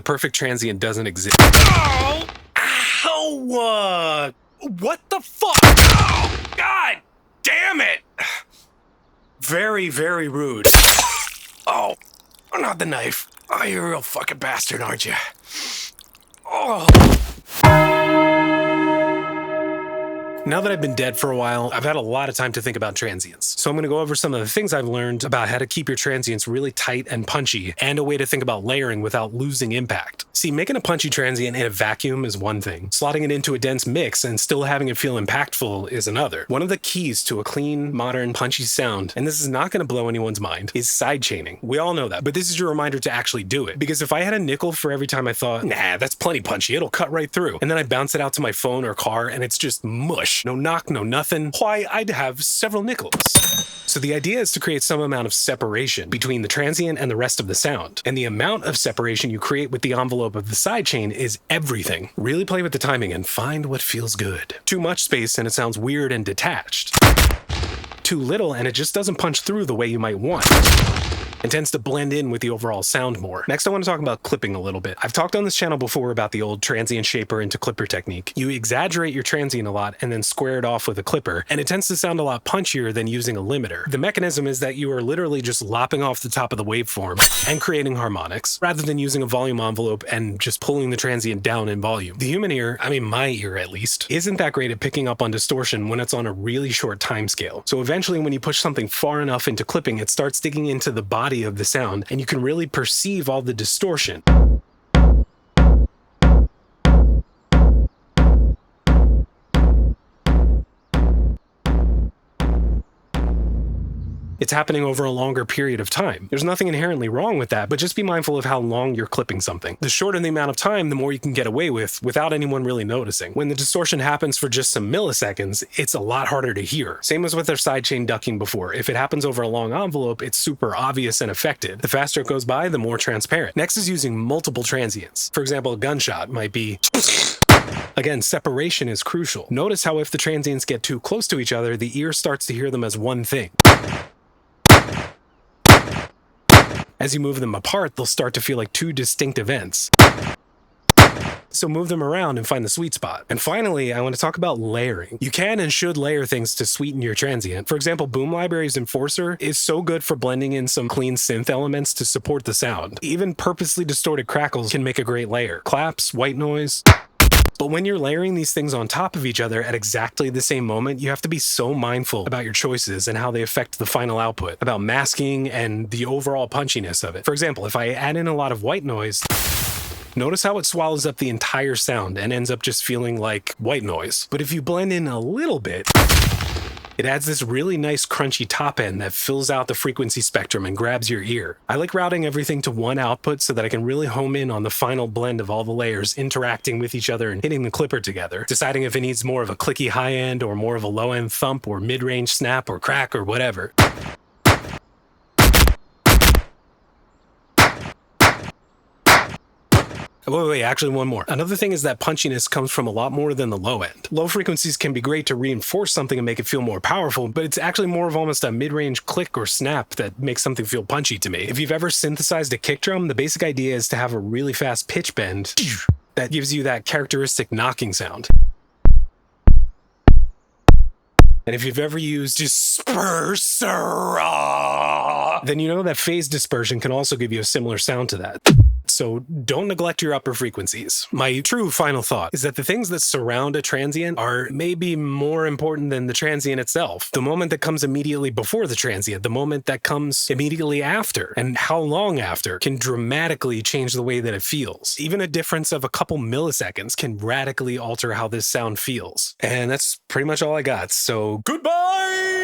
perfect transient doesn't exist. Oh! Ow! What the fuck? Oh, God damn it! Very, very rude. Oh, not the knife. Oh, you're a real fucking bastard, aren't you? Oh. Now that I've been dead for a while, I've had a lot of time to think about transients. So I'm going to go over some of the things I've learned about how to keep your transients really tight and punchy, and a way to think about layering without losing impact. See, making a punchy transient in a vacuum is one thing. Slotting it into a dense mix and still having it feel impactful is another. One of the keys to a clean, modern, punchy sound, and this is not going to blow anyone's mind, is sidechaining. We all know that, but this is your reminder to actually do it. Because if I had a nickel for every time I thought, nah, that's plenty punchy, it'll cut right through, and then I bounce it out to my phone or car and it's just mush. No knock, no nothing. Why, I'd have several nickels. So the idea is to create some amount of separation between the transient and the rest of the sound. And the amount of separation you create with the envelope of the sidechain is everything. Really play with the timing and find what feels good. Too much space and it sounds weird and detached. Too little and it just doesn't punch through the way you might want. and tends to blend in with the overall sound more. Next, I want to talk about clipping a little bit. I've talked on this channel before about the old transient shaper into clipper technique. You exaggerate your transient a lot and then square it off with a clipper, and it tends to sound a lot punchier than using a limiter. The mechanism is that you are literally just lopping off the top of the waveform and creating harmonics, rather than using a volume envelope and just pulling the transient down in volume. The human ear, I mean my ear at least, isn't that great at picking up on distortion when it's on a really short time scale. So eventually when you push something far enough into clipping, it starts digging into the body of the sound, and you can really perceive all the distortion. It's happening over a longer period of time. There's nothing inherently wrong with that, but just be mindful of how long you're clipping something. The shorter the amount of time, the more you can get away with without anyone really noticing. When the distortion happens for just some milliseconds, it's a lot harder to hear. Same as with our sidechain ducking before. If it happens over a long envelope, it's super obvious and affected. The faster it goes by, the more transparent. Next is using multiple transients. For example, a gunshot might be... Again, separation is crucial. Notice how if the transients get too close to each other, the ear starts to hear them as one thing. As you move them apart, they'll start to feel like two distinct events. So move them around and find the sweet spot. And finally, I want to talk about layering. You can and should layer things to sweeten your transient. For example, Boom Library's Enforcer is so good for blending in some clean synth elements to support the sound. Even purposely distorted crackles can make a great layer. Claps, white noise... But when you're layering these things on top of each other at exactly the same moment, you have to be so mindful about your choices and how they affect the final output, about masking and the overall punchiness of it. For example, if I add in a lot of white noise, notice how it swallows up the entire sound and ends up just feeling like white noise. But if you blend in a little bit, it adds this really nice crunchy top end that fills out the frequency spectrum and grabs your ear. I like routing everything to one output so that I can really home in on the final blend of all the layers interacting with each other and hitting the clipper together, deciding if it needs more of a clicky high end or more of a low end thump or mid-range snap or crack or whatever. Wait, actually one more. Another thing is that punchiness comes from a lot more than the low end. Low frequencies can be great to reinforce something and make it feel more powerful, but it's actually more of almost a mid-range click or snap that makes something feel punchy to me. If you've ever synthesized a kick drum, the basic idea is to have a really fast pitch bend that gives you that characteristic knocking sound. And if you've ever used disperser, then you know that phase dispersion can also give you a similar sound to that. So don't neglect your upper frequencies. My true final thought is that the things that surround a transient are maybe more important than the transient itself. The moment that comes immediately before the transient, the moment that comes immediately after, and how long after can dramatically change the way that it feels. Even a difference of a couple milliseconds can radically alter how this sound feels. And that's pretty much all I got. So goodbye!